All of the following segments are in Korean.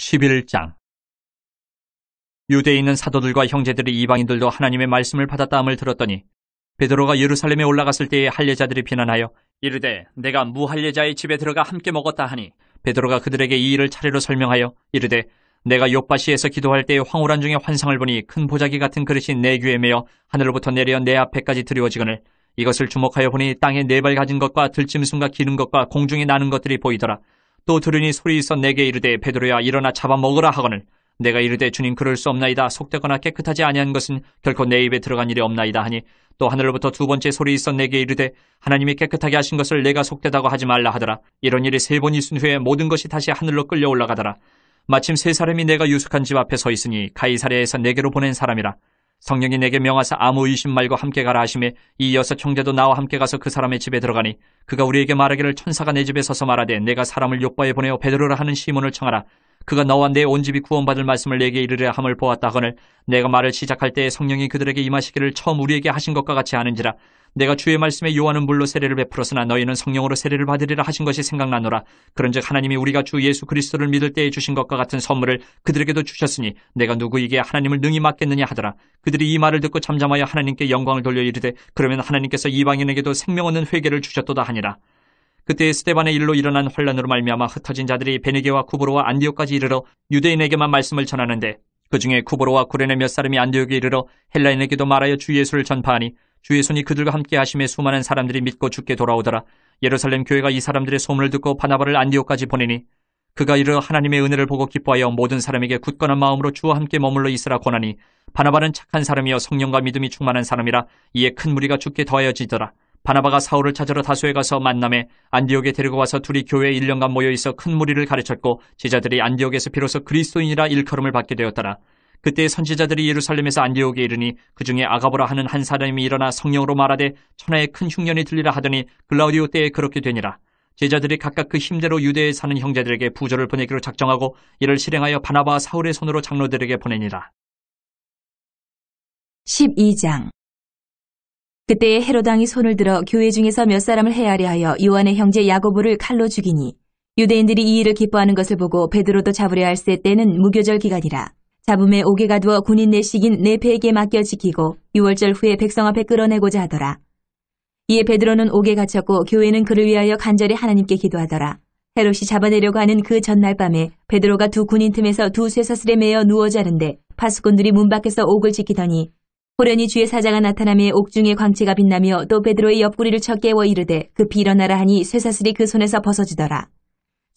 11장. 유대에 있는 사도들과 형제들이 이방인들도 하나님의 말씀을 받았다 함을 들었더니 베드로가 예루살렘에 올라갔을 때에 할례자들이 비난하여 이르되 내가 무할례자의 집에 들어가 함께 먹었다 하니 베드로가 그들에게 이 일을 차례로 설명하여 이르되 내가 욥바시에서 기도할 때에 황홀한 중에 환상을 보니 큰 보자기 같은 그릇이 내 귀에 매어 하늘로부터 내려 내 앞에까지 드리워지거늘 이것을 주목하여 보니 땅에 네 발 가진 것과 들짐승과 기는 것과 공중에 나는 것들이 보이더라. 또 들으니 소리 있어 내게 이르되 베드로야 일어나 잡아먹으라 하거늘 내가 이르되 주님 그럴 수 없나이다. 속되거나 깨끗하지 아니한 것은 결코 내 입에 들어간 일이 없나이다 하니 또 하늘로부터 두 번째 소리 있어 내게 이르되 하나님이 깨끗하게 하신 것을 내가 속되다고 하지 말라 하더라. 이런 일이 세 번 있은 후에 모든 것이 다시 하늘로 끌려 올라가더라. 마침 세 사람이 내가 유숙한 집 앞에 서 있으니 가이사랴에서 내게로 보낸 사람이라. 성령이 내게 명하사 아무 의심 말고 함께 가라 하시매 이 여섯 형제도 나와 함께 가서 그 사람의 집에 들어가니 그가 우리에게 말하기를 천사가 내 집에 서서 말하되 내가 사람을 욥바에 보내어 베드로라 하는 시몬을 청하라. 그가 너와 내 온 집이 구원받을 말씀을 내게 이르려 함을 보았다 하거늘 내가 말을 시작할 때에 성령이 그들에게 임하시기를 처음 우리에게 하신 것과 같이 하는지라. 내가 주의 말씀에 요한은 물로 세례를 베풀었으나 너희는 성령으로 세례를 받으리라 하신 것이 생각나노라. 그런즉 하나님이 우리가 주 예수 그리스도를 믿을 때에 주신 것과 같은 선물을 그들에게도 주셨으니 내가 누구에게 하나님을 능히 맡겠느냐 하더라. 그들이 이 말을 듣고 잠잠하여 하나님께 영광을 돌려 이르되 그러면 하나님께서 이방인에게도 생명 얻는 회개를 주셨도다 하니라. 그때 스데반의 일로 일어난 환란으로 말미암아 흩어진 자들이 베니게와 쿠브로와 안디옥까지 이르러 유대인에게만 말씀을 전하는데 그 중에 쿠브로와 구레네 몇 사람이 안디옥에 이르러 헬라인에게도 말하여 주 예수를 전파하니 주의 손이 그들과 함께 하심에 수많은 사람들이 믿고 주께 돌아오더라. 예루살렘 교회가 이 사람들의 소문을 듣고 바나바를 안디옥까지 보내니 그가 이르러 하나님의 은혜를 보고 기뻐하여 모든 사람에게 굳건한 마음으로 주와 함께 머물러 있으라 권하니 바나바는 착한 사람이여 성령과 믿음이 충만한 사람이라. 이에 큰 무리가 주께 더하여지더라. 바나바가 사울을 찾으러 다소에 가서 만남에 안디옥에 데리고 와서 둘이 교회에 1년간 모여있어 큰 무리를 가르쳤고 제자들이 안디옥에서 비로소 그리스도인이라 일컬음을 받게 되었더라. 그때 선지자들이 예루살렘에서 안디옥에 이르니 그 중에 아가보라 하는 한 사람이 일어나 성령으로 말하되 천하에 큰 흉년이 들리라 하더니 글라우디오 때에 그렇게 되니라. 제자들이 각각 그 힘대로 유대에 사는 형제들에게 부조를 보내기로 작정하고 이를 실행하여 바나바와 사울의 손으로 장로들에게 보내니라. 12장. 그때에 헤롯 왕이 손을 들어 교회 중에서 몇 사람을 해하려 하여 요한의 형제 야고보를 칼로 죽이니 유대인들이 이 일을 기뻐하는 것을 보고 베드로도 잡으려 할세 때는 무교절 기간이라. 잡음에 옥에 가두어 군인 내식인 네페에게 맡겨 지키고 6월절 후에 백성 앞에 끌어내고자 하더라. 이에 베드로는 옥에 갇혔고 교회는 그를 위하여 간절히 하나님께 기도하더라. 헤롯이 잡아내려고 하는 그 전날 밤에 베드로가 두 군인 틈에서 두 쇠사슬에 매어 누워 자는데 파수꾼들이 문 밖에서 옥을 지키더니 호련히 주의 사자가 나타나며 옥중에 광채가 빛나며 또 베드로의 옆구리를 쳐 깨워 이르되 급히 일어나라 하니 쇠사슬이 그 손에서 벗어지더라.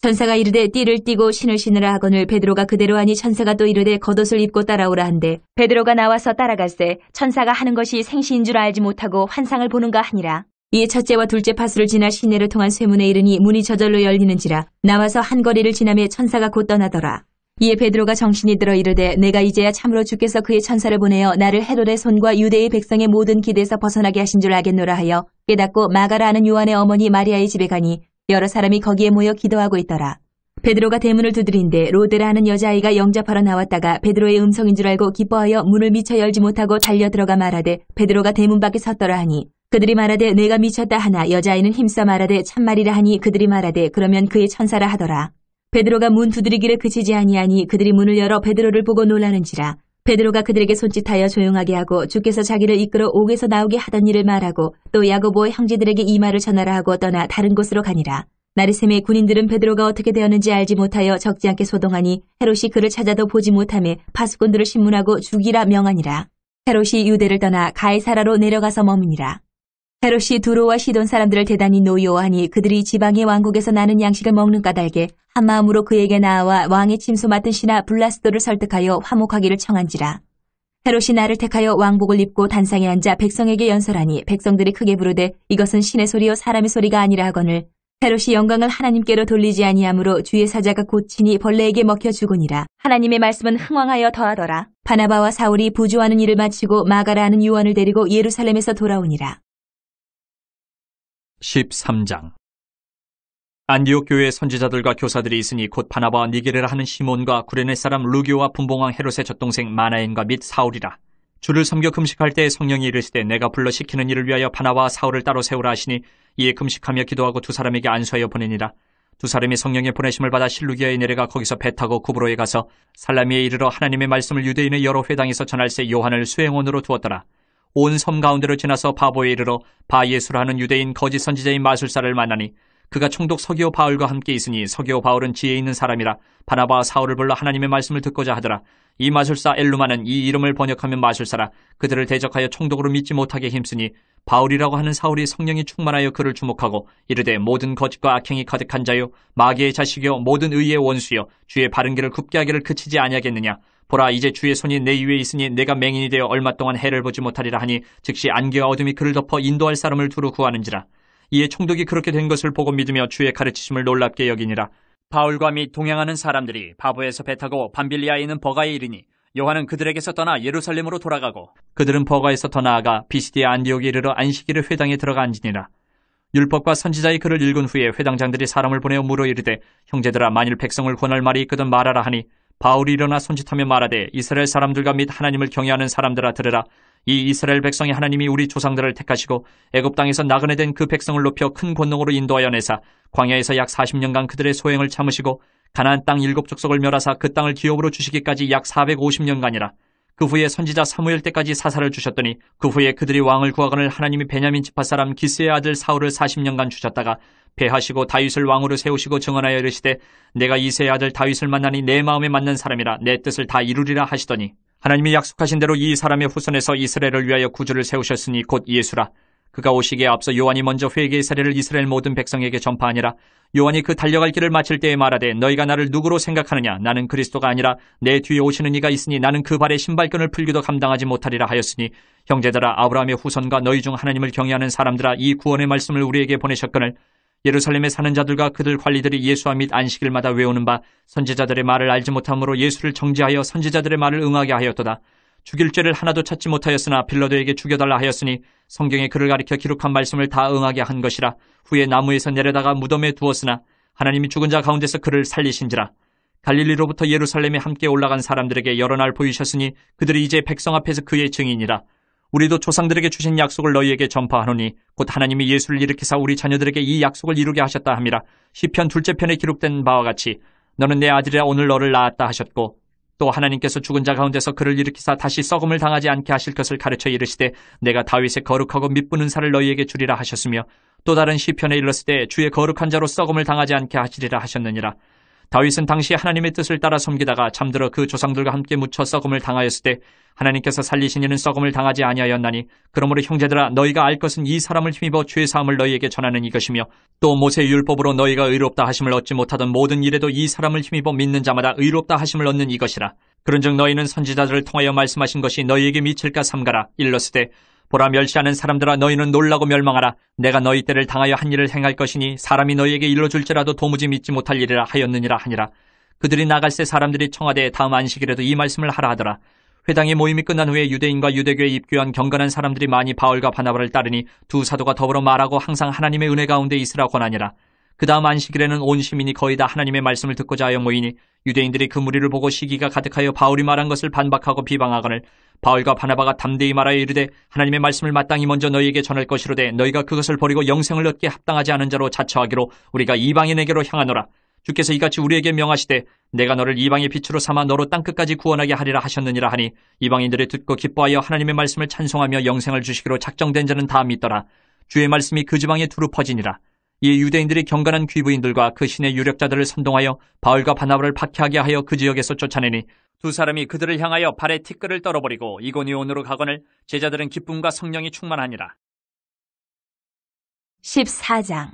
천사가 이르되 띠를 띠고 신을 신으라 하거늘 베드로가 그대로 하니 천사가 또 이르되 겉옷을 입고 따라오라 한데 베드로가 나와서 따라갈새 천사가 하는 것이 생시인 줄 알지 못하고 환상을 보는가 하니라. 이에 첫째와 둘째 파수를 지나 시내를 통한 쇠문에 이르니 문이 저절로 열리는지라. 나와서 한 거리를 지나며 천사가 곧 떠나더라. 이에 베드로가 정신이 들어 이르되 내가 이제야 참으로 주께서 그의 천사를 보내어 나를 헤롯의 손과 유대의 백성의 모든 기대에서 벗어나게 하신 줄 알겠노라 하여 깨닫고 마가라 하는 요한의 어머니 마리아의 집에 가니 여러 사람이 거기에 모여 기도하고 있더라. 베드로가 대문을 두드린데 로데라 하는 여자아이가 영접하러 나왔다가 베드로의 음성인 줄 알고 기뻐하여 문을 미처 열지 못하고 달려 들어가 말하되 베드로가 대문 밖에 섰더라 하니 그들이 말하되 내가 미쳤다 하나 여자아이는 힘써 말하되 참말이라 하니 그들이 말하되 그러면 그의 천사라 하더라. 베드로가 문 두드리기를 그치지 아니하니 그들이 문을 열어 베드로를 보고 놀라는지라. 베드로가 그들에게 손짓하여 조용하게 하고 주께서 자기를 이끌어 옥에서 나오게 하던 일을 말하고 또 야고보의 형제들에게 이 말을 전하라 하고 떠나 다른 곳으로 가니라. 나르셈의 군인들은 베드로가 어떻게 되었는지 알지 못하여 적지 않게 소동하니 헤롯이 그를 찾아도 보지 못하며 파수꾼들을 신문하고 죽이라 명하니라. 헤롯이 유대를 떠나 가이사라로 내려가서 머무니라. 헤롯이 두로와 시돈 사람들을 대단히 노여워하니 그들이 지방의 왕국에서 나는 양식을 먹는 까닭에 한마음으로 그에게 나아와 왕의 침소 맡은 신하 블라스도를 설득하여 화목하기를 청한지라. 헤롯이 나를 택하여 왕복을 입고 단상에 앉아 백성에게 연설하니 백성들이 크게 부르되 이것은 신의 소리요 사람의 소리가 아니라 하거늘 헤롯이 영광을 하나님께로 돌리지 아니하므로 주의 사자가 곧 친히 벌레에게 먹혀 죽으니라. 하나님의 말씀은 흥왕하여 더하더라. 바나바와 사울이 부조하는 일을 마치고 마가라 하는 요한을 데리고 예루살렘에서 돌아오니라. 13장. 안디옥 교회에 선지자들과 교사들이 있으니 곧 바나바와 니게르라 하는 시몬과 구레네 사람 루기오와 분봉왕 헤롯의 젖동생 마나엔과 및 사울이라. 주를 섬겨 금식할 때 성령이 이르시되 내가 불러 시키는 일을 위하여 바나바와 사울을 따로 세우라 하시니 이에 금식하며 기도하고 두 사람에게 안수하여 보내니라. 두 사람이 성령의 보내심을 받아 실루기아에 내려가 거기서 배 타고 구브로에 가서 살라미에 이르러 하나님의 말씀을 유대인의 여러 회당에서 전할새 요한을 수행원으로 두었더라. 온 섬 가운데로 지나서 바보에 이르러 바예수라 하는 유대인 거짓 선지자인 마술사를 만나니 그가 총독 서기오 바울과 함께 있으니 서기오 바울은 지혜 있는 사람이라 바나바와 사울을 불러 하나님의 말씀을 듣고자 하더라. 이 마술사 엘루마는 이 이름을 번역하면 마술사라 그들을 대적하여 총독으로 믿지 못하게 힘쓰니 바울이라고 하는 사울이 성령이 충만하여 그를 주목하고 이르되 모든 거짓과 악행이 가득한 자요 마귀의 자식이요 모든 의의 원수요 주의 바른 길을 굽게 하기를 그치지 아니하겠느냐. 보라 이제 주의 손이 내 위에 있으니 내가 맹인이 되어 얼마 동안 해를 보지 못하리라 하니 즉시 안개와 어둠이 그를 덮어 인도할 사람을 두루 구하는지라. 이에 총독이 그렇게 된 것을 보고 믿으며 주의 가르치심을 놀랍게 여기니라. 바울과 및 동행하는 사람들이 바보에서 배 타고 밤빌리아에 있는 버가에 이르니 요한은 그들에게서 떠나 예루살렘으로 돌아가고 그들은 버가에서 더 나아가 비시디아 안디옥에 이르러 안식일의 회당에 들어가 앉으니라. 율법과 선지자의 글을 읽은 후에 회당장들이 사람을 보내어 물어 이르되 형제들아 만일 백성을 권할 말이 있거든 말하라 하니 바울이 일어나 손짓하며 말하되 이스라엘 사람들과 및 하나님을 경외하는 사람들아 들으라. 이 이스라엘 백성이 하나님이 우리 조상들을 택하시고 애굽 땅에서 나그네 된 그 백성을 높여 큰 권능으로 인도하여 내사 광야에서 약 40년간 그들의 소행을 참으시고 가나안 땅 7족속을 멸하사 그 땅을 기업으로 주시기까지 약 450년간이라. 그 후에 선지자 사무엘 때까지 사사를 주셨더니 그 후에 그들이 왕을 구하거늘 하나님이 베냐민 지파 사람 기스의 아들 사울을 40년간 주셨다가 배하시고 다윗을 왕으로 세우시고 증언하여 이르시되 내가 이새의 아들 다윗을 만나니 내 마음에 맞는 사람이라 내 뜻을 다 이루리라 하시더니 하나님이 약속하신 대로 이 사람의 후손에서 이스라엘을 위하여 구주를 세우셨으니 곧 예수라. 그가 오시기에 앞서 요한이 먼저 회개의 사례를 이스라엘 모든 백성에게 전파하니라. 요한이 그 달려갈 길을 마칠 때에 말하되 너희가 나를 누구로 생각하느냐. 나는 그리스도가 아니라 내 뒤에 오시는 이가 있으니 나는 그 발에 신발끈을 풀기도 감당하지 못하리라 하였으니 형제들아 아브라함의 후손과 너희 중 하나님을 경외하는 사람들아 이 구원의 말씀을 우리에게 보내셨거늘 예루살렘에 사는 자들과 그들 관리들이 예수와 및 안식일마다 외우는 바 선지자들의 말을 알지 못함으로 예수를 정죄하여 선지자들의 말을 응하게 하였도다. 죽일 죄를 하나도 찾지 못하였으나 빌라도에게 죽여달라 하였으니 성경에 그를 가리켜 기록한 말씀을 다 응하게 한 것이라. 후에 나무에서 내려다가 무덤에 두었으나 하나님이 죽은 자 가운데서 그를 살리신지라. 갈릴리로부터 예루살렘에 함께 올라간 사람들에게 여러 날 보이셨으니 그들이 이제 백성 앞에서 그의 증인이라. 우리도 조상들에게 주신 약속을 너희에게 전파하노니 곧 하나님이 예수를 일으키사 우리 자녀들에게 이 약속을 이루게 하셨다 함이라. 시편 둘째 편에 기록된 바와 같이 너는 내 아들이라 오늘 너를 낳았다 하셨고 또 하나님께서 죽은 자 가운데서 그를 일으키사 다시 썩음을 당하지 않게 하실 것을 가르쳐 이르시되 내가 다윗의 거룩하고 mid부는 살을 너희에게 주리라 하셨으며 또 다른 시편에 일렀을 때 주의 거룩한 자로 썩음을 당하지 않게 하시리라 하셨느니라. 다윗은 당시 하나님의 뜻을 따라 섬기다가 잠들어 그 조상들과 함께 묻혀 썩음을 당하였을 때 하나님께서 살리신 이는 썩음을 당하지 아니하였나니 그러므로 형제들아 너희가 알 것은 이 사람을 힘입어 죄 사함을 너희에게 전하는 이것이며 또 모세의 율법으로 너희가 의롭다 하심을 얻지 못하던 모든 일에도 이 사람을 힘입어 믿는 자마다 의롭다 하심을 얻는 이것이라. 그런즉 너희는 선지자들을 통하여 말씀하신 것이 너희에게 미칠까 삼가라. 일렀으되 보라 멸시하는 사람들아 너희는 놀라고 멸망하라. 내가 너희 때를 당하여 한 일을 행할 것이니 사람이 너희에게 일러줄지라도 도무지 믿지 못할 일이라 하였느니라 하니라. 그들이 나갈새 사람들이 청하되 다음 안식일에도 이 말씀을 하라 하더라. 회당의 모임이 끝난 후에 유대인과 유대교에 입교한 경건한 사람들이 많이 바울과 바나바를 따르니 두 사도가 더불어 말하고 항상 하나님의 은혜 가운데 있으라 권하니라. 그 다음 안식일에는 온 시민이 거의 다 하나님의 말씀을 듣고자 하여 모이니 유대인들이 그 무리를 보고 시기가 가득하여 바울이 말한 것을 반박하고 비방하거늘 바울과 바나바가 담대히 말하여 이르되 하나님의 말씀을 마땅히 먼저 너희에게 전할 것이로되 너희가 그것을 버리고 영생을 얻기에 합당하지 않은 자로 자처하기로 우리가 이방인에게로 향하노라. 주께서 이같이 우리에게 명하시되 내가 너를 이방의 빛으로 삼아 너로 땅끝까지 구원하게 하리라 하셨느니라 하니 이방인들이 듣고 기뻐하여 하나님의 말씀을 찬송하며 영생을 주시기로 작정된 자는 다 믿더라. 주의 말씀이 그 지방에 두루 퍼지니라. 이에 유대인들이 경건한 귀부인들과 그 신의 유력자들을 선동하여 바울과 바나바를 박해하게 하여 그 지역에서 쫓아내니 두 사람이 그들을 향하여 발에 티끌을 떨어버리고 이고니온으로 가거늘 제자들은 기쁨과 성령이 충만하니라. 14장.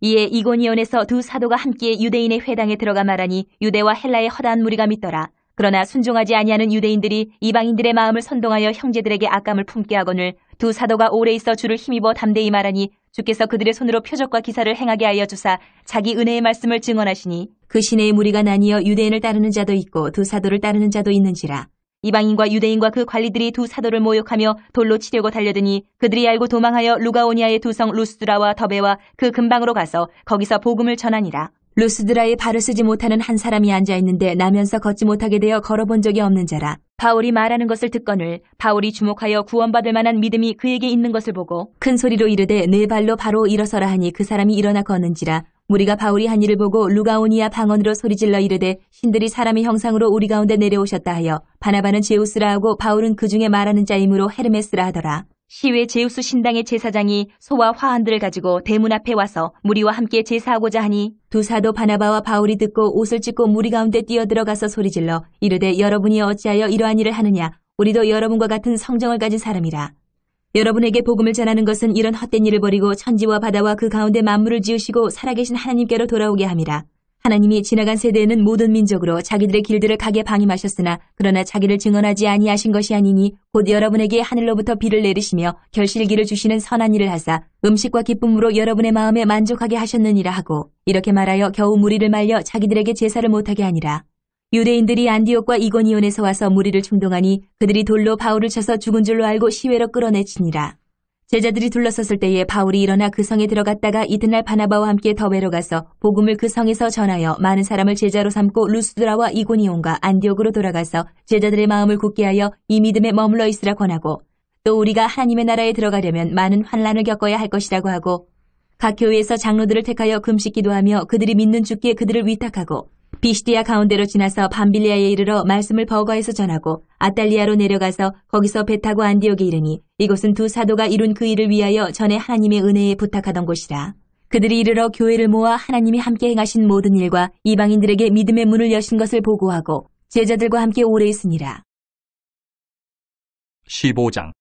이에 이고니온에서 두 사도가 함께 유대인의 회당에 들어가 말하니 유대와 헬라의 허다한 무리가 믿더라. 그러나 순종하지 아니하는 유대인들이 이방인들의 마음을 선동하여 형제들에게 악감을 품게 하거늘 두 사도가 오래 있어 주를 힘입어 담대히 말하니 주께서 그들의 손으로 표적과 기사를 행하게 하여 주사 자기 은혜의 말씀을 증언하시니 그 시내의 무리가 나뉘어 유대인을 따르는 자도 있고 두 사도를 따르는 자도 있는지라. 이방인과 유대인과 그 관리들이 두 사도를 모욕하며 돌로 치려고 달려드니 그들이 알고 도망하여 루가오니아의 두 성 루스드라와 더베와 그 근방으로 가서 거기서 복음을 전하니라. 루스드라에 발을 쓰지 못하는 한 사람이 앉아있는데 나면서 걷지 못하게 되어 걸어본 적이 없는 자라. 바울이 말하는 것을 듣거늘 바울이 주목하여 구원받을 만한 믿음이 그에게 있는 것을 보고 큰 소리로 이르되 네 발로 바로 일어서라 하니 그 사람이 일어나 걷는지라. 무리가 바울이 한 일을 보고 루가오니아 방언으로 소리질러 이르되 신들이 사람의 형상으로 우리 가운데 내려오셨다 하여 바나바는 제우스라 하고 바울은 그 중에 말하는 자이므로 헤르메스라 하더라. 시외 제우스 신당의 제사장이 소와 화환들을 가지고 대문 앞에 와서 무리와 함께 제사하고자 하니 두 사도 바나바와 바울이 듣고 옷을 찢고 무리 가운데 뛰어들어가서 소리질러 이르되 여러분이 어찌하여 이러한 일을 하느냐. 우리도 여러분과 같은 성정을 가진 사람이라. 여러분에게 복음을 전하는 것은 이런 헛된 일을 버리고 천지와 바다와 그 가운데 만물을 지으시고 살아계신 하나님께로 돌아오게 함이라. 하나님이 지나간 세대에는 모든 민족으로 자기들의 길들을 가게 방임하셨으나 그러나 자기를 증언하지 아니하신 것이 아니니 곧 여러분에게 하늘로부터 비를 내리시며 결실기를 주시는 선한 일을 하사 음식과 기쁨으로 여러분의 마음에 만족하게 하셨느니라 하고 이렇게 말하여 겨우 무리를 말려 자기들에게 제사를 못하게 하니라. 유대인들이 안디옥과 이고니온에서 와서 무리를 충동하니 그들이 돌로 바울을 쳐서 죽은 줄로 알고 시외로 끌어내치니라. 제자들이 둘러섰을 때에 바울이 일어나 그 성에 들어갔다가 이튿날 바나바와 함께 더베로 가서 복음을 그 성에서 전하여 많은 사람을 제자로 삼고 루스드라와 이고니온과 안디옥으로 돌아가서 제자들의 마음을 굳게 하여 이 믿음에 머물러 있으라 권하고 또 우리가 하나님의 나라에 들어가려면 많은 환난을 겪어야 할 것이라고 하고 각 교회에서 장로들을 택하여 금식 기도하며 그들이 믿는 주께 그들을 위탁하고 비시디아 가운데로 지나서 밤빌리아에 이르러 말씀을 버거에서 전하고 아달리아로 내려가서 거기서 배 타고 안디옥에 이르니 이곳은 두 사도가 이룬 그 일을 위하여 전에 하나님의 은혜에 부탁하던 곳이라. 그들이 이르러 교회를 모아 하나님이 함께 행하신 모든 일과 이방인들에게 믿음의 문을 여신 것을 보고하고 제자들과 함께 오래 있으니라. 15장.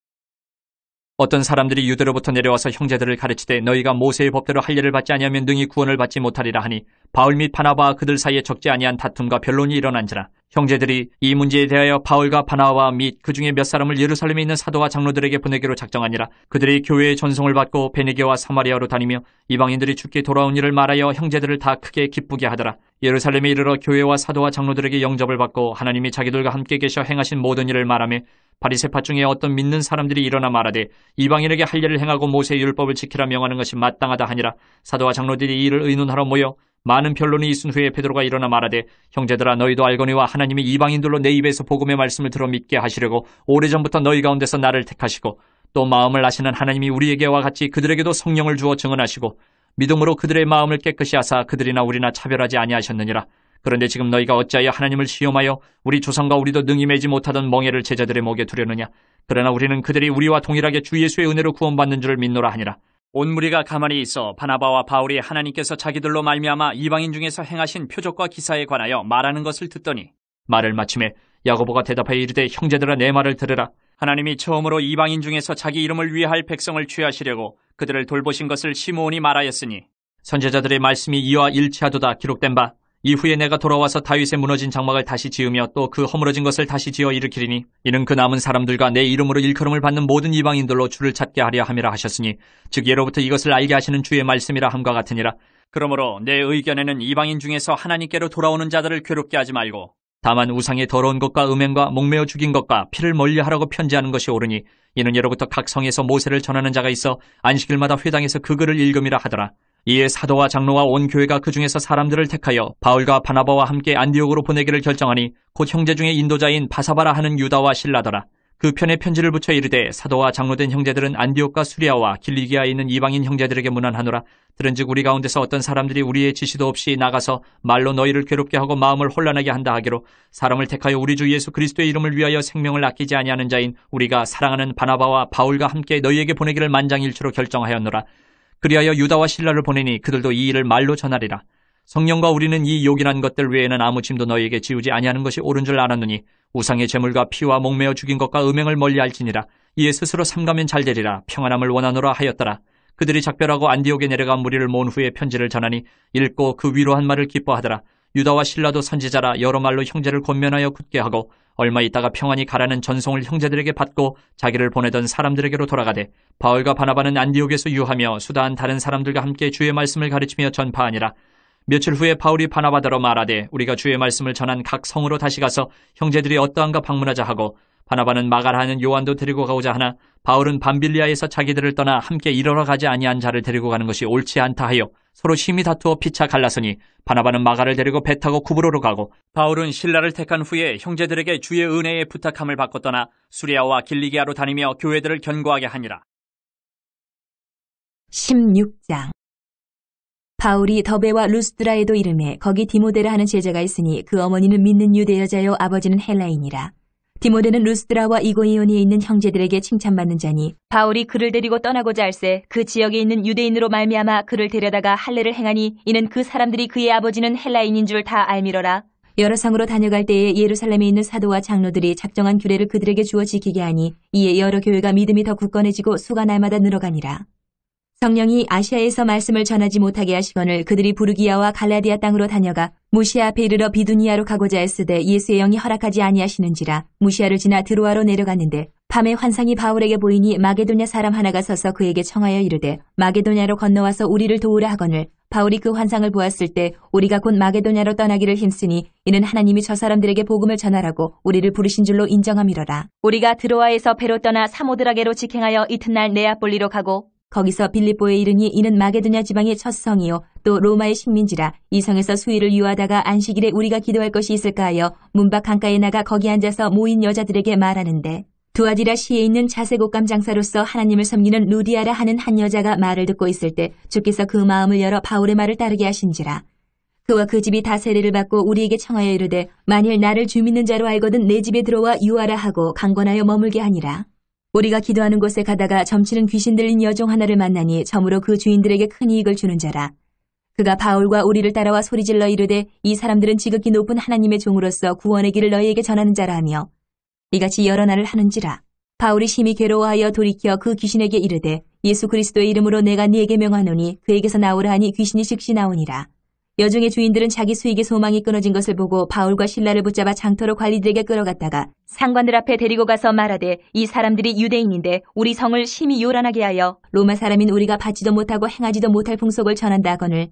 어떤 사람들이 유대로부터 내려와서 형제들을 가르치되 너희가 모세의 법대로 할례를 받지 아니하면 능히 구원을 받지 못하리라 하니 바울 및 바나바와 그들 사이에 적지 아니한 다툼과 변론이 일어난지라. 형제들이 이 문제에 대하여 바울과 바나바 및 그 중에 몇 사람을 예루살렘에 있는 사도와 장로들에게 보내기로 작정하니라. 그들이 교회의 전송을 받고 베네게와 사마리아로 다니며 이방인들이 주께 돌아온 일을 말하여 형제들을 다 크게 기쁘게 하더라. 예루살렘에 이르러 교회와 사도와 장로들에게 영접을 받고 하나님이 자기들과 함께 계셔 행하신 모든 일을 말하며 바리새파 중에 어떤 믿는 사람들이 일어나 말하되 이방인에게 할례를 행하고 모세의 율법을 지키라 명하는 것이 마땅하다 하니라. 사도와 장로들이 이 일을 의논하러 모여 많은 변론이 있은 후에 베드로가 일어나 말하되 형제들아 너희도 알거니와 하나님이 이방인들로 내 입에서 복음의 말씀을 들어 믿게 하시려고 오래전부터 너희 가운데서 나를 택하시고 또 마음을 아시는 하나님이 우리에게와 같이 그들에게도 성령을 주어 증언하시고 믿음으로 그들의 마음을 깨끗이 하사 그들이나 우리나 차별하지 아니하셨느니라. 그런데 지금 너희가 어찌하여 하나님을 시험하여 우리 조상과 우리도 능히 매지 못하던 멍에를 제자들의 목에 두려느냐. 그러나 우리는 그들이 우리와 동일하게 주 예수의 은혜로 구원받는 줄을 믿노라 하니라. 온 무리가 가만히 있어 바나바와 바울이 하나님께서 자기들로 말미암아 이방인 중에서 행하신 표적과 기사에 관하여 말하는 것을 듣더니 말을 마침에 야고보가 대답하여 이르되 형제들아 내 말을 들으라. 하나님이 처음으로 이방인 중에서 자기 이름을 위할 백성을 취하시려고 그들을 돌보신 것을 시므온이 말하였으니 선지자들의 말씀이 이와 일치하도다 기록된 바 이후에 내가 돌아와서 다윗의 무너진 장막을 다시 지으며 또 그 허물어진 것을 다시 지어 일으키리니 이는 그 남은 사람들과 내 이름으로 일컬음을 받는 모든 이방인들로 주를 찾게 하려 함이라 하셨으니 즉 예로부터 이것을 알게 하시는 주의 말씀이라 함과 같으니라. 그러므로 내 의견에는 이방인 중에서 하나님께로 돌아오는 자들을 괴롭게 하지 말고 다만 우상의 더러운 것과 음행과 목매어 죽인 것과 피를 멀리하라고 편지하는 것이 옳으니 이는 예로부터 각 성에서 모세를 전하는 자가 있어 안식일마다 회당에서 그 글을 읽음이라 하더라. 이에 사도와 장로와 온 교회가 그 중에서 사람들을 택하여 바울과 바나바와 함께 안디옥으로 보내기를 결정하니 곧 형제 중에 인도자인 바사바라 하는 유다와 실라더라. 그 편에 편지를 붙여 이르되 사도와 장로된 형제들은 안디옥과 수리아와 길리기아에 있는 이방인 형제들에게 문안하노라. 들은즉 우리 가운데서 어떤 사람들이 우리의 지시도 없이 나가서 말로 너희를 괴롭게 하고 마음을 혼란하게 한다 하기로 사람을 택하여 우리 주 예수 그리스도의 이름을 위하여 생명을 아끼지 아니하는 자인 우리가 사랑하는 바나바와 바울과 함께 너희에게 보내기를 만장일치로 결정하였노라. 그리하여 유다와 실라를 보내니 그들도 이 일을 말로 전하리라. 성령과 우리는 이 요긴한 것들 외에는 아무 짐도 너희에게 지우지 아니하는 것이 옳은 줄 알았느니 우상의 제물과 피와 목매어 죽인 것과 음행을 멀리할지니라. 이에 스스로 삼가면 잘되리라. 평안함을 원하노라 하였더라. 그들이 작별하고 안디옥에 내려가 무리를 모은 후에 편지를 전하니 읽고 그 위로한 말을 기뻐하더라. 유다와 실라도 선지자라 여러 말로 형제를 권면하여 굳게 하고 얼마 있다가 평안히 가라는 전송을 형제들에게 받고 자기를 보내던 사람들에게로 돌아가되 바울과 바나바는 안디옥에서 유하며 수다한 다른 사람들과 함께 주의 말씀을 가르치며 전파하니라. 며칠 후에 바울이 바나바더러 말하되 우리가 주의 말씀을 전한 각 성으로 다시 가서 형제들이 어떠한가 방문하자 하고 바나바는 마가라 하는 요한도 데리고 가고자 하나 바울은 밤빌리아에서 자기들을 떠나 함께 일하러 가지 아니한 자를 데리고 가는 것이 옳지 않다 하여 서로 심히 다투어 피차 갈라서니 바나바는 마가를 데리고 배 타고 구브로로 가고 바울은 실라를 택한 후에 형제들에게 주의 은혜에 부탁함을 받고 떠나 수리아와 길리기아로 다니며 교회들을 견고하게 하니라. 16장 바울이 더베와 루스드라에도 이르매 거기 디모데라 하는 제자가 있으니 그 어머니는 믿는 유대 여자요 아버지는 헬라인이라. 디모데는 루스드라와 이고니온에 있는 형제들에게 칭찬받는 자니 바울이 그를 데리고 떠나고자 할세 그 지역에 있는 유대인으로 말미암아 그를 데려다가 할례를 행하니 이는 그 사람들이 그의 아버지는 헬라인인 줄 다 알미러라. 여러 성으로 다녀갈 때에 예루살렘에 있는 사도와 장로들이 작정한 규례를 그들에게 주어 지키게 하니 이에 여러 교회가 믿음이 더 굳건해지고 수가 날마다 늘어가니라. 성령이 아시아에서 말씀을 전하지 못하게 하시거늘 그들이 부르기아와 갈라디아 땅으로 다녀가 무시아 앞에 이르러 비두니아로 가고자 했으되 예수의 영이 허락하지 아니하시는지라 무시아를 지나 드로아로 내려갔는데 밤에 환상이 바울에게 보이니 마게도냐 사람 하나가 서서 그에게 청하여 이르되 마게도냐로 건너와서 우리를 도우라 하거늘 바울이 그 환상을 보았을 때 우리가 곧 마게도냐로 떠나기를 힘쓰니 이는 하나님이 저 사람들에게 복음을 전하라고 우리를 부르신 줄로 인정함이로라. 우리가 드로아에서 배로 떠나 사모드라게로 직행하여 이튿날 네아폴리로 가고 거기서 빌립보에 이르니 이는 마게도냐 지방의 첫 성이요 또 로마의 식민지라. 이 성에서 수일을 유하다가 안식일에 우리가 기도할 것이 있을까 하여 문밖 강가에 나가 거기 앉아서 모인 여자들에게 말하는데 두아디라 시에 있는 자색 옷감 장사로서 하나님을 섬기는 루디아라 하는 한 여자가 말을 듣고 있을 때 주께서 그 마음을 열어 바울의 말을 따르게 하신지라. 그와 그 집이 다 세례를 받고 우리에게 청하여 이르되 만일 나를 주 믿는 자로 알거든 내 집에 들어와 유하라 하고 강권하여 머물게 하니라. 우리가 기도하는 곳에 가다가 점치는 귀신 들린 여종 하나를 만나니 점으로 그 주인들에게 큰 이익을 주는 자라. 그가 바울과 우리를 따라와 소리질러 이르되 이 사람들은 지극히 높은 하나님의 종으로서 구원의 길을 너희에게 전하는 자라 하며 이같이 여러 날을 하는지라. 바울이 심히 괴로워하여 돌이켜 그 귀신에게 이르되 예수 그리스도의 이름으로 내가 네게 명하노니 그에게서 나오라 하니 귀신이 즉시 나오니라. 여종의 주인들은 자기 수익의 소망이 끊어진 것을 보고 바울과 실라를 붙잡아 장터로 관리들에게 끌어갔다가 상관들 앞에 데리고 가서 말하되 이 사람들이 유대인인데 우리 성을 심히 요란하게 하여 로마 사람인 우리가 받지도 못하고 행하지도 못할 풍속을 전한다 하거늘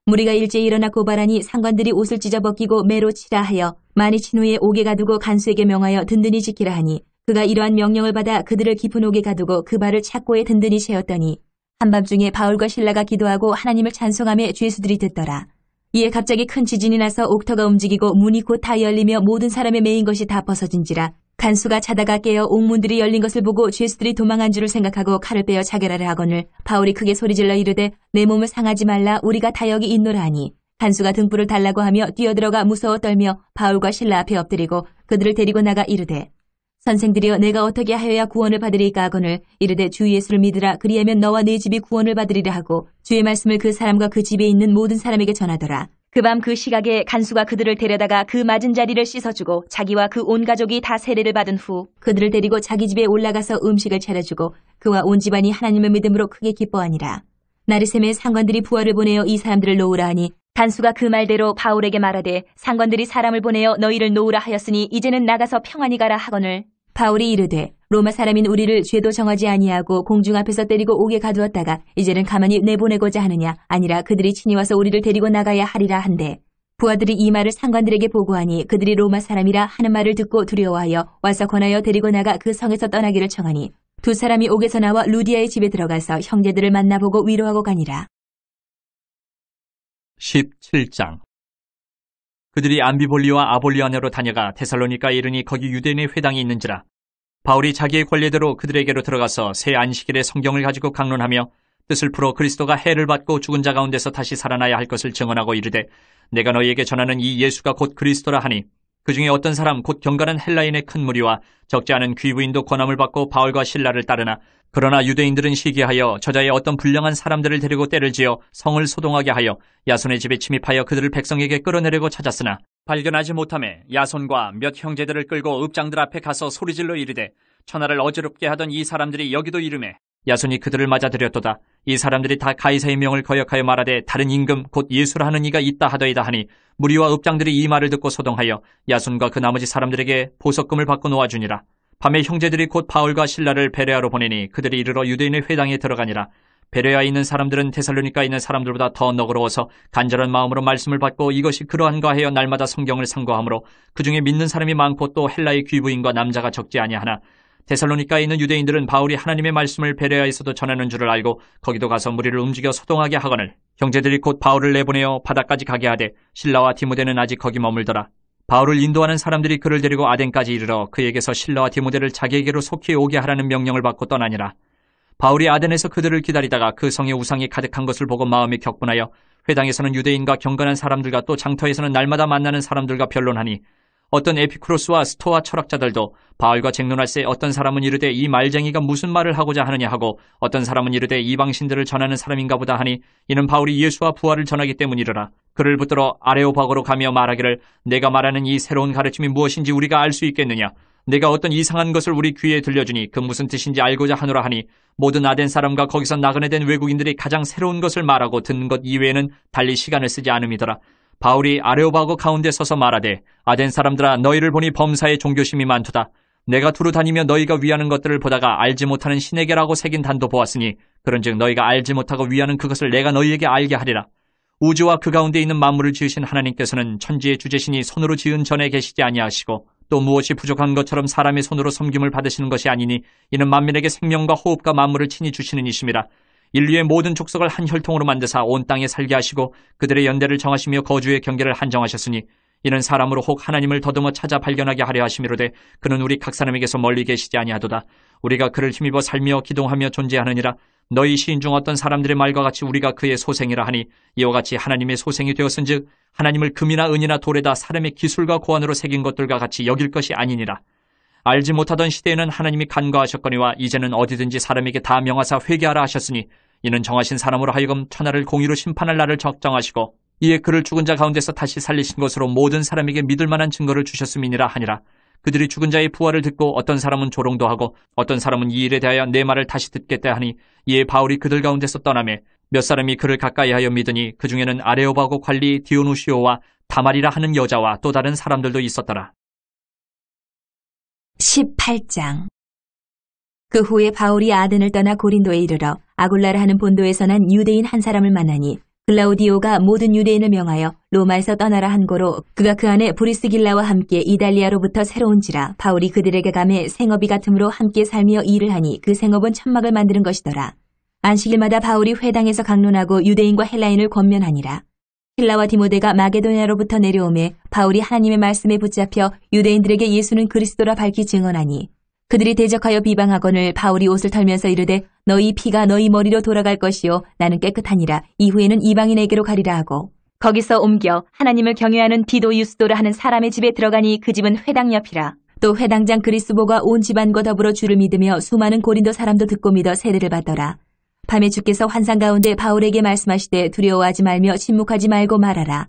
무리가 일제히 일어나 고발하니 상관들이 옷을 찢어 벗기고 매로 치라 하여 많이 친 후에 옥에 가두고 간수에게 명하여 든든히 지키라 하니 그가 이러한 명령을 받아 그들을 깊은 옥에 가두고 그 발을 착고에 든든히 채웠더니 한밤중에 바울과 실라가 기도하고 하나님을 찬송하며 죄수들이 듣더라. 이에 갑자기 큰 지진이 나서 옥터가 움직이고 문이 곧 다 열리며 모든 사람의 매인 것이 다 벗어진지라. 간수가 자다가 깨어 옥문들이 열린 것을 보고 죄수들이 도망한 줄을 생각하고 칼을 빼어 자결하려 하거늘 바울이 크게 소리질러 이르되 내 몸을 상하지 말라 우리가 다 여기 있노라 하니 간수가 등불을 달라고 하며 뛰어들어가 무서워 떨며 바울과 실라 앞에 엎드리고 그들을 데리고 나가 이르되 선생들이여 내가 어떻게 하여야 구원을 받으리까 하거늘 이르되 주 예수를 믿으라 그리하면 너와 네 집이 구원을 받으리라 하고 주의 말씀을 그 사람과 그 집에 있는 모든 사람에게 전하더라. 그 밤 그 시각에 간수가 그들을 데려다가 그 맞은 자리를 씻어주고 자기와 그 온 가족이 다 세례를 받은 후 그들을 데리고 자기 집에 올라가서 음식을 차려주고 그와 온 집안이 하나님을 믿음으로 크게 기뻐하니라. 나리샘의 상관들이 부하를 보내어 이 사람들을 놓으라 하니 간수가 그 말대로 바울에게 말하되 상관들이 사람을 보내어 너희를 놓으라 하였으니 이제는 나가서 평안히 가라 하거늘 바울이 이르되 로마 사람인 우리를 죄도 정하지 아니하고 공중 앞에서 때리고 옥에 가두었다가 이제는 가만히 내보내고자 하느냐 아니라 그들이 친히 와서 우리를 데리고 나가야 하리라 한데 부하들이 이 말을 상관들에게 보고하니 그들이 로마 사람이라 하는 말을 듣고 두려워하여 와서 권하여 데리고 나가 그 성에서 떠나기를 청하니 두 사람이 옥에서 나와 루디아의 집에 들어가서 형제들을 만나보고 위로하고 가니라. 17장 그들이 암비볼리와 아볼리아네로 다녀가 데살로니가에 이르니 거기 유대인의 회당이 있는지라. 바울이 자기의 권례대로 그들에게로 들어가서 새 안식일에 성경을 가지고 강론하며 뜻을 풀어 그리스도가 해를 받고 죽은 자 가운데서 다시 살아나야 할 것을 증언하고 이르되 내가 너희에게 전하는 이 예수가 곧 그리스도라 하니 그 중에 어떤 사람 곧 경건한 헬라인의 큰 무리와 적지 않은 귀부인도 권함을 받고 바울과 실라를 따르나 그러나 유대인들은 시기하여 저자의 어떤 불량한 사람들을 데리고 때를 지어 성을 소동하게 하여 야손의 집에 침입하여 그들을 백성에게 끌어내려고 찾았으나 발견하지 못하매 야손과 몇 형제들을 끌고 읍장들 앞에 가서 소리질러 이르되 천하를 어지럽게 하던 이 사람들이 여기도 이르매 야손이 그들을 맞아들였도다. 이 사람들이 다 가이사의 명을 거역하여 말하되 다른 임금 곧 예수라 하는 이가 있다 하더이다 하니 무리와 읍장들이 이 말을 듣고 소동하여 야손과 그 나머지 사람들에게 보석금을 받고 놓아주니라. 밤에 형제들이 곧 바울과 실라를 베레아로 보내니 그들이 이르러 유대인의 회당에 들어가니라. 베레아에 있는 사람들은 데살로니가에 있는 사람들보다 더 너그러워서 간절한 마음으로 말씀을 받고 이것이 그러한가 하여 날마다 성경을 상고하므로 그 중에 믿는 사람이 많고 또 헬라의 귀부인과 남자가 적지 아니하나 데살로니가에 있는 유대인들은 바울이 하나님의 말씀을 베레아에서도 전하는 줄을 알고 거기도 가서 무리를 움직여 소동하게 하거늘 형제들이 곧 바울을 내보내어 바다까지 가게 하되 실라와 디모데는 아직 거기 머물더라. 바울을 인도하는 사람들이 그를 데리고 아덴까지 이르러 그에게서 실라와 디모데를 자기에게로 속히 오게 하라는 명령을 받고 떠나니라. 바울이 아덴에서 그들을 기다리다가 그 성에 우상이 가득한 것을 보고 마음이 격분하여 회당에서는 유대인과 경건한 사람들과 또 장터에서는 날마다 만나는 사람들과 변론하니 어떤 에피쿠로스와 스토아 철학자들도 바울과 쟁론할새 어떤 사람은 이르되 이 말쟁이가 무슨 말을 하고자 하느냐 하고 어떤 사람은 이르되 이방신들을 전하는 사람인가 보다 하니 이는 바울이 예수와 부활을 전하기 때문이러라. 그를 붙들어 아레오바고로 가며 말하기를 내가 말하는 이 새로운 가르침이 무엇인지 우리가 알 수 있겠느냐. 내가 어떤 이상한 것을 우리 귀에 들려주니 그 무슨 뜻인지 알고자 하노라 하니 모든 아덴 사람과 거기서 나그네 된 외국인들이 가장 새로운 것을 말하고 듣는 것 이외에는 달리 시간을 쓰지 않음이더라. 바울이 아레오바고 가운데 서서 말하되 아덴 사람들아 너희를 보니 범사에 종교심이 많도다. 내가 두루 다니며 너희가 위하는 것들을 보다가 알지 못하는 신에게라고 새긴 단도 보았으니 그런즉 너희가 알지 못하고 위하는 그것을 내가 너희에게 알게 하리라. 우주와 그 가운데 있는 만물을 지으신 하나님께서는 천지의 주제신이 손으로 지은 전에 계시지 아니하시고 또 무엇이 부족한 것처럼 사람의 손으로 섬김을 받으시는 것이 아니니 이는 만민에게 생명과 호흡과 만물을 친히 주시는 이심이라. 인류의 모든 족속을 한 혈통으로 만드사 온 땅에 살게 하시고 그들의 연대를 정하시며 거주의 경계를 한정하셨으니 이는 사람으로 혹 하나님을 더듬어 찾아 발견하게 하려 하심이로되 그는 우리 각 사람에게서 멀리 계시지 아니하도다. 우리가 그를 힘입어 살며 기동하며 존재하느니라. 너희 시인 중 어떤 사람들의 말과 같이 우리가 그의 소생이라 하니 이와 같이 하나님의 소생이 되었은즉 하나님을 금이나 은이나 돌에다 사람의 기술과 고안으로 새긴 것들과 같이 여길 것이 아니니라. 알지 못하던 시대에는 하나님이 간과하셨거니와 이제는 어디든지 사람에게 다 명하사 회개하라 하셨으니 이는 정하신 사람으로 하여금 천하를 공의로 심판할 날을 적정하시고 이에 그를 죽은 자 가운데서 다시 살리신 것으로 모든 사람에게 믿을 만한 증거를 주셨음이니라 하니라. 그들이 죽은 자의 부활을 듣고 어떤 사람은 조롱도 하고 어떤 사람은 이 일에 대하여 내 말을 다시 듣겠다 하니 이에 바울이 그들 가운데서 떠나매 몇 사람이 그를 가까이하여 믿으니 그 중에는 아레오바고 관리 디오누시오와 다말이라 하는 여자와 또 다른 사람들도 있었더라. 18장. 그 후에 바울이 아덴을 떠나 고린도에 이르러 아굴라라 하는 본도에서 난 유대인 한 사람을 만나니 글라우디오가 모든 유대인을 명하여 로마에서 떠나라 한 고로 그가 그 안에 브리스길라와 함께 이달리아로부터 새로운지라. 바울이 그들에게 감해 생업이 같음으로 함께 살며 일을 하니 그 생업은 천막을 만드는 것이더라. 안식일마다 바울이 회당에서 강론하고 유대인과 헬라인을 권면하니라. 실라와 디모데가 마게도냐로부터 내려오매 바울이 하나님의 말씀에 붙잡혀 유대인들에게 예수는 그리스도라 밝히 증언하니 그들이 대적하여 비방하거늘 바울이 옷을 털면서 이르되 너희 피가 너희 머리로 돌아갈 것이요 나는 깨끗하니라. 이후에는 이방인에게로 가리라 하고 거기서 옮겨 하나님을 경외하는 디도 유스도라 하는 사람의 집에 들어가니 그 집은 회당 옆이라. 또 회당장 그리스보가 온 집안과 더불어 주를 믿으며 수많은 고린도 사람도 듣고 믿어 세례를 받더라. 밤에 주께서 환상 가운데 바울에게 말씀하시되 두려워하지 말며 침묵하지 말고 말하라.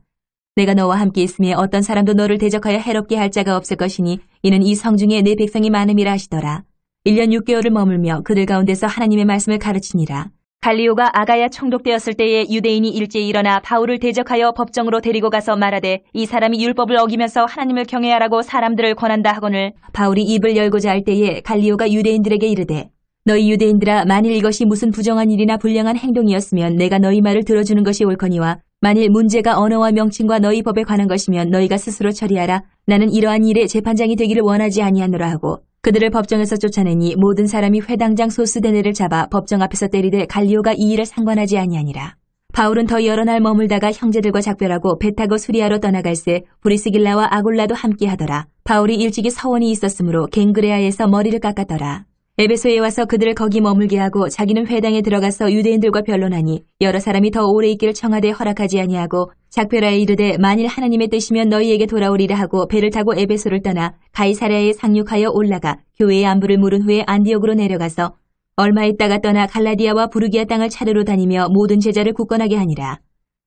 내가 너와 함께 있으며 어떤 사람도 너를 대적하여 해롭게 할 자가 없을 것이니 이는 이 성중에 내 백성이 많음이라 하시더라. 1년 6개월을 머물며 그들 가운데서 하나님의 말씀을 가르치니라. 갈리오가 아가야 총독되었을 때에 유대인이 일제히 일어나 바울을 대적하여 법정으로 데리고 가서 말하되 이 사람이 율법을 어기면서 하나님을 경외하라고 사람들을 권한다 하거늘 바울이 입을 열고자 할 때에 갈리오가 유대인들에게 이르되 너희 유대인들아 만일 이것이 무슨 부정한 일이나 불량한 행동이었으면 내가 너희 말을 들어주는 것이 옳거니와 만일 문제가 언어와 명칭과 너희 법에 관한 것이면 너희가 스스로 처리하라. 나는 이러한 일에 재판장이 되기를 원하지 아니하노라 하고 그들을 법정에서 쫓아내니 모든 사람이 회당장 소스데네를 잡아 법정 앞에서 때리되 갈리오가 이 일을 상관하지 아니하니라. 바울은 더 여러 날 머물다가 형제들과 작별하고 배 타고 수리아로 떠나갈새 브리스길라와 아굴라도 함께 하더라. 바울이 일찍이 서원이 있었으므로 갱그레아에서 머리를 깎았더라. 에베소에 와서 그들을 거기 머물게 하고 자기는 회당에 들어가서 유대인들과 변론하니 여러 사람이 더 오래 있기를 청하되 허락하지 아니하고 작별하에 이르되 만일 하나님의 뜻이면 너희에게 돌아오리라 하고 배를 타고 에베소를 떠나 가이사랴에 상륙하여 올라가 교회의 안부를 물은 후에 안디옥으로 내려가서 얼마 있다가 떠나 갈라디아와 부르기아 땅을 차례로 다니며 모든 제자를 굳건하게 하니라.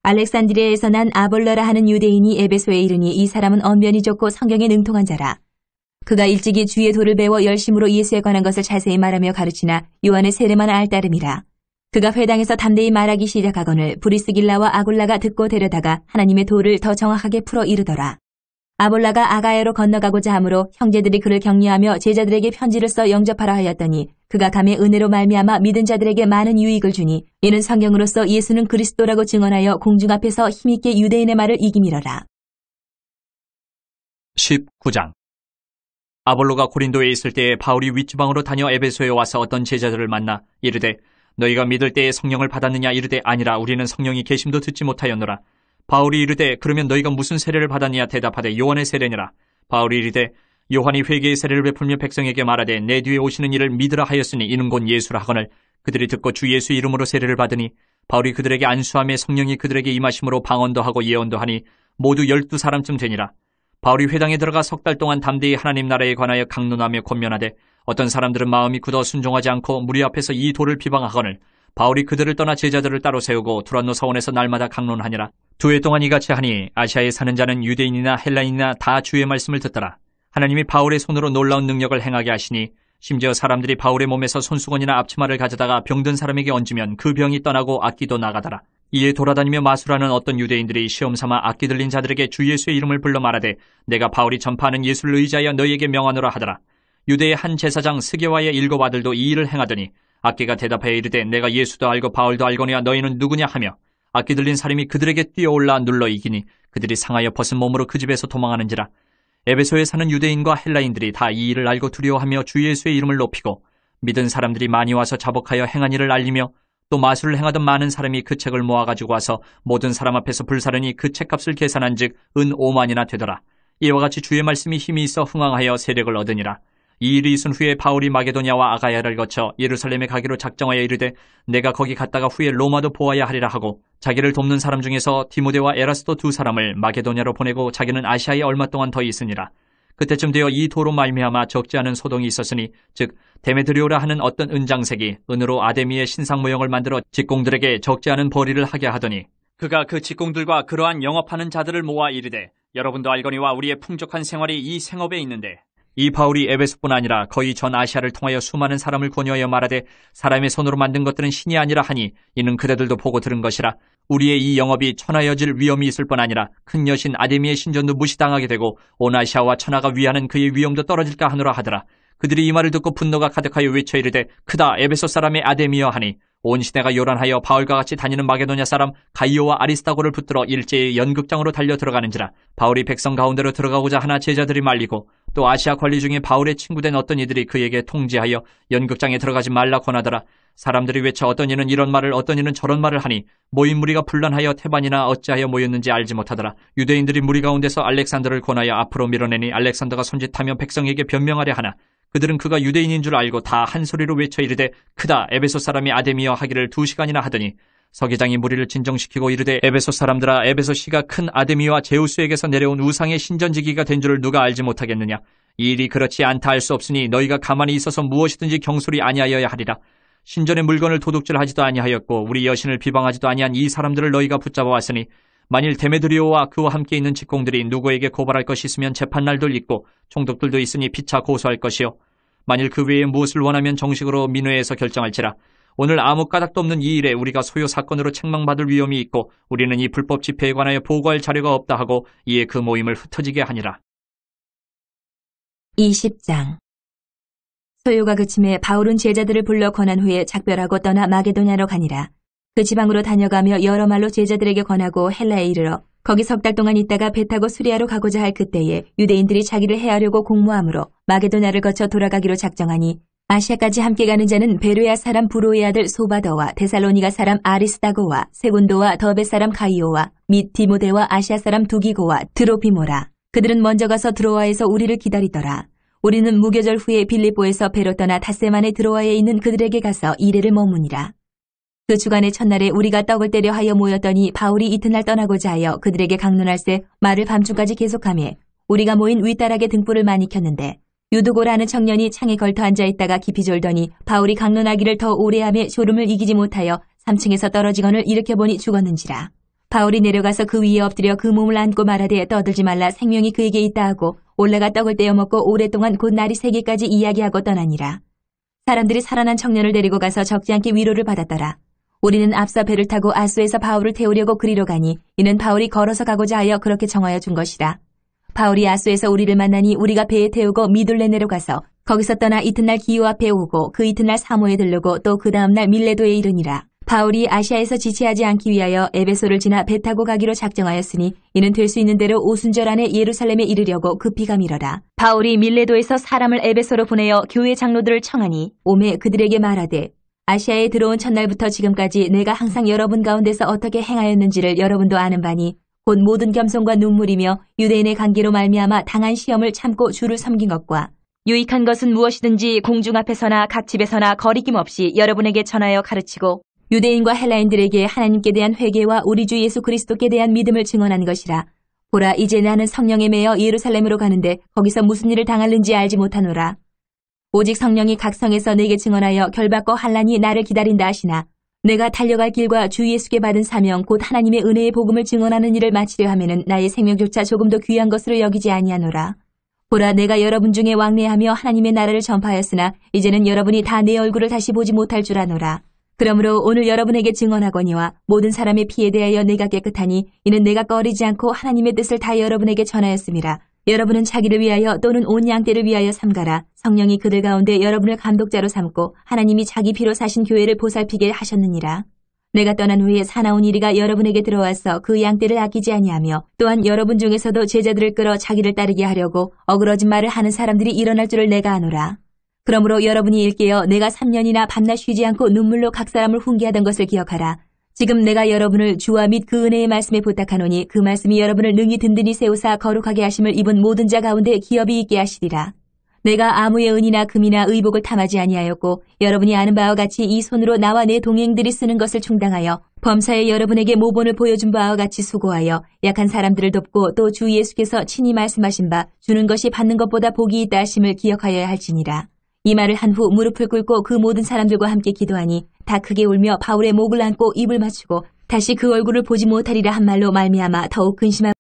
알렉산드리아에서 난 아볼러라 하는 유대인이 에베소에 이르니 이 사람은 언변이 좋고 성경에 능통한 자라. 그가 일찍이 주의 도를 배워 열심으로 예수에 관한 것을 자세히 말하며 가르치나 요한의 세례만 알 따름이라. 그가 회당에서 담대히 말하기 시작하거늘 브리스길라와 아굴라가 듣고 데려다가 하나님의 도를 더 정확하게 풀어 이르더라. 아볼라가 아가야로 건너가고자 하므로 형제들이 그를 격려하며 제자들에게 편지를 써 영접하라 하였더니 그가 감의 은혜로 말미암아 믿은 자들에게 많은 유익을 주니 이는 성경으로서 예수는 그리스도라고 증언하여 공중 앞에서 힘있게 유대인의 말을 이기미러라. 19장. 아볼로가 고린도에 있을 때에 바울이 윗지방으로 다녀 에베소에 와서 어떤 제자들을 만나 이르되 너희가 믿을 때에 성령을 받았느냐 이르되 아니라 우리는 성령이 계심도 듣지 못하였노라. 바울이 이르되 그러면 너희가 무슨 세례를 받았느냐 대답하되 요한의 세례니라. 바울이 이르되 요한이 회개의 세례를 베풀며 백성에게 말하되 내 뒤에 오시는 이를 믿으라 하였으니 이는 곧 예수라 하거늘 그들이 듣고 주 예수 이름으로 세례를 받으니 바울이 그들에게 안수함에 성령이 그들에게 임하심으로 방언도 하고 예언도 하니 모두 12사람쯤 되니라. 바울이 회당에 들어가 석 달 동안 담대히 하나님 나라에 관하여 강론하며 권면하되 어떤 사람들은 마음이 굳어 순종하지 않고 무리 앞에서 이 돌을 비방하거늘 바울이 그들을 떠나 제자들을 따로 세우고 두란노 사원에서 날마다 강론하니라. 2해 동안 이같이 하니 아시아에 사는 자는 유대인이나 헬라인이나 다 주의 말씀을 듣더라. 하나님이 바울의 손으로 놀라운 능력을 행하게 하시니 심지어 사람들이 바울의 몸에서 손수건이나 앞치마를 가져다가 병든 사람에게 얹으면 그 병이 떠나고 악기도 나가더라. 이에 돌아다니며 마술하는 어떤 유대인들이 시험삼아 악기 들린 자들에게 주 예수의 이름을 불러 말하되 내가 바울이 전파하는 예수를 의지하여 너희에게 명하노라 하더라. 유대의 한 제사장 스게와의 7 아들도 이 일을 행하더니 악기가 대답하여 이르되 내가 예수도 알고 바울도 알거니와 너희는 누구냐 하며 악기 들린 사람이 그들에게 뛰어올라 눌러 이기니 그들이 상하여 벗은 몸으로 그 집에서 도망하는지라. 에베소에 사는 유대인과 헬라인들이 다 이 일을 알고 두려워하며 주 예수의 이름을 높이고 믿은 사람들이 많이 와서 자복하여 행한 일을 알리며 또 마술을 행하던 많은 사람이 그 책을 모아가지고 와서 모든 사람 앞에서 불사르니 그 책값을 계산한 즉 은 5만이나 되더라. 이와 같이 주의 말씀이 힘이 있어 흥왕하여 세력을 얻으니라. 이 일이 있은 후에 바울이 마게도냐와 아가야를 거쳐 예루살렘에 가기로 작정하여 이르되 내가 거기 갔다가 후에 로마도 보아야 하리라 하고 자기를 돕는 사람 중에서 디모데와 에라스도 2 사람을 마게도냐로 보내고 자기는 아시아에 얼마 동안 더 있으니라. 그때쯤 되어 이 도로 말미암아 적지 않은 소동이 있었으니 즉 데메드리오라 하는 어떤 은장색이 은으로 아데미의 신상 모형을 만들어 직공들에게 적지 않은 벌이를 하게 하더니 그가 그 직공들과 그러한 영업하는 자들을 모아 이르되 여러분도 알거니와 우리의 풍족한 생활이 이 생업에 있는데 이 바울이 에베소뿐 아니라 거의 전 아시아를 통하여 수많은 사람을 권유하여 말하되 사람의 손으로 만든 것들은 신이 아니라 하니 이는 그대들도 보고 들은 것이라. 우리의 이 영업이 천하여질 위험이 있을 뿐 아니라 큰 여신 아데미의 신전도 무시당하게 되고 온 아시아와 천하가 위하는 그의 위엄도 떨어질까 하노라 하더라. 그들이 이 말을 듣고 분노가 가득하여 외쳐 이르되 크다 에베소 사람의 아데미여 하니 온 시내가 요란하여 바울과 같이 다니는 마게도냐 사람 가이오와 아리스다고를 붙들어 일제히 연극장으로 달려 들어가는지라. 바울이 백성 가운데로 들어가고자 하나 제자들이 말리고 또 아시아 관리 중에 바울의 친구된 어떤 이들이 그에게 통지하여 연극장에 들어가지 말라 권하더라. 사람들이 외쳐 어떤 이는 이런 말을 어떤 이는 저런 말을 하니 모인 무리가 분란하여 태반이나 어찌하여 모였는지 알지 못하더라. 유대인들이 무리 가운데서 알렉산더를 권하여 앞으로 밀어내니 알렉산더가 손짓하며 백성에게 변명하려 하나 그들은 그가 유대인인 줄 알고 다 한 소리로 외쳐 이르되 크다 에베소 사람이 아데미여 하기를 2시간이나 하더니 서기장이 무리를 진정시키고 이르되 에베소 사람들아 에베소 시가 큰 아데미와 제우스에게서 내려온 우상의 신전지기가 된 줄을 누가 알지 못하겠느냐. 이 일이 그렇지 않다 할 수 없으니 너희가 가만히 있어서 무엇이든지 경솔히 아니하여야 하리라. 신전의 물건을 도둑질하지도 아니하였고 우리 여신을 비방하지도 아니한 이 사람들을 너희가 붙잡아 왔으니 만일 데메드리오와 그와 함께 있는 직공들이 누구에게 고발할 것이 있으면 재판날도 있고 총독들도 있으니 피차 고소할 것이요 만일 그 외에 무엇을 원하면 정식으로 민회에서 결정할지라. 오늘 아무 까닭도 없는 이 일에 우리가 소요 사건으로 책망받을 위험이 있고 우리는 이 불법 집회에 관하여 보고할 자료가 없다 하고 이에 그 모임을 흩어지게 하니라. 20장 소요가 그침에 바울은 제자들을 불러 권한 후에 작별하고 떠나 마게도냐로 가니라. 그 지방으로 다녀가며 여러 말로 제자들에게 권하고 헬라에 이르러 거기 석 달 동안 있다가 배 타고 수리아로 가고자 할 그때에 유대인들이 자기를 해하려고 공모함으로 마게도냐를 거쳐 돌아가기로 작정하니 아시아까지 함께 가는 자는 베르야 사람 브로의 아들 소바더와 데살로니가 사람 아리스다고와 세군도와 더베 사람 가이오와 및 디모데와 아시아 사람 두기고와 드로피모라. 그들은 먼저 가서 드로아에서 우리를 기다리더라. 우리는 무교절 후에 빌립보에서 배로 떠나 닷새만에 드로아에 있는 그들에게 가서 이레를 머무니라. 그 주간의 첫날에 우리가 떡을 때려 하여 모였더니 바울이 이튿날 떠나고자 하여 그들에게 강론할새 말을 밤중까지 계속하며 우리가 모인 윗다락에 등불을 많이 켰는데 유두고라는 청년이 창에 걸터 앉아있다가 깊이 졸더니 바울이 강론하기를 더 오래하며 졸음을 이기지 못하여 3층에서 떨어지거늘 일으켜보니 죽었는지라. 바울이 내려가서 그 위에 엎드려 그 몸을 안고 말하되 떠들지 말라 생명이 그에게 있다 하고 올라가 떡을 떼어 먹고 오랫동안 곧 날이 새기까지 이야기하고 떠나니라. 사람들이 살아난 청년을 데리고 가서 적지 않게 위로를 받았더라. 우리는 앞서 배를 타고 아소에서 바울을 태우려고 그리로 가니 이는 바울이 걸어서 가고자 하여 그렇게 정하여 준 것이라. 바울이 아소에서 우리를 만나니 우리가 배에 태우고 미둘레네로 가서 거기서 떠나 이튿날 기요 앞에 오고 그 이튿날 사모에 들르고 또 그 다음날 밀레도에 이르니라. 바울이 아시아에서 지체하지 않기 위하여 에베소를 지나 배 타고 가기로 작정하였으니 이는 될 수 있는 대로 오순절 안에 예루살렘에 이르려고 급히 가미러라. 바울이 밀레도에서 사람을 에베소로 보내어 교회 장로들을 청하니 오매 그들에게 말하되 아시아에 들어온 첫날부터 지금까지 내가 항상 여러분 가운데서 어떻게 행하였는지를 여러분도 아는 바니 곧 모든 겸손과 눈물이며 유대인의 관계로 말미암아 당한 시험을 참고 주를 섬긴 것과 유익한 것은 무엇이든지 공중 앞에서나 각 집에서나 거리낌 없이 여러분에게 전하여 가르치고 유대인과 헬라인들에게 하나님께 대한 회개와 우리 주 예수 그리스도께 대한 믿음을 증언한 것이라. 보라, 이제 나는 성령에 매여 예루살렘으로 가는데 거기서 무슨 일을 당할는지 알지 못하노라. 오직 성령이 각 성에서 내게 증언하여 결박과 환난이 나를 기다린다 하시나 내가 달려갈 길과 주 예수께 받은 사명 곧 하나님의 은혜의 복음을 증언하는 일을 마치려 하면은 나의 생명조차 조금 더 귀한 것으로 여기지 아니하노라. 보라, 내가 여러분 중에 왕래하며 하나님의 나라를 전파하였으나 이제는 여러분이 다 내 얼굴을 다시 보지 못할 줄 아노라. 그러므로 오늘 여러분에게 증언하거니와 모든 사람의 피에 대하여 내가 깨끗하니 이는 내가 꺼리지 않고 하나님의 뜻을 다 여러분에게 전하였음이라. 여러분은 자기를 위하여 또는 온 양떼를 위하여 삼가라. 성령이 그들 가운데 여러분을 감독자로 삼고 하나님이 자기 피로 사신 교회를 보살피게 하셨느니라. 내가 떠난 후에 사나운 이리가 여러분에게 들어와서 그 양떼를 아끼지 아니하며 또한 여러분 중에서도 제자들을 끌어 자기를 따르게 하려고 어그러진 말을 하는 사람들이 일어날 줄을 내가 아노라. 그러므로 여러분이 일깨어 내가 3년이나 밤낮 쉬지 않고 눈물로 각 사람을 훈계하던 것을 기억하라. 지금 내가 여러분을 주와 및 그 은혜의 말씀에 부탁하노니 그 말씀이 여러분을 능히 든든히 세우사 거룩하게 하심을 입은 모든 자 가운데 기업이 있게 하시리라. 내가 아무의 은이나 금이나 의복을 탐하지 아니하였고 여러분이 아는 바와 같이 이 손으로 나와 내 동행들이 쓰는 것을 충당하여 범사에 여러분에게 모본을 보여준 바와 같이 수고하여 약한 사람들을 돕고 또 주 예수께서 친히 말씀하신 바 주는 것이 받는 것보다 복이 있다 하심을 기억하여야 할지니라. 이 말을 한 후 무릎을 꿇고 그 모든 사람들과 함께 기도하니 다 크게 울며 바울의 목을 안고 입을 맞추고 다시 그 얼굴을 보지 못하리라 한 말로 말미암아 더욱 근심하고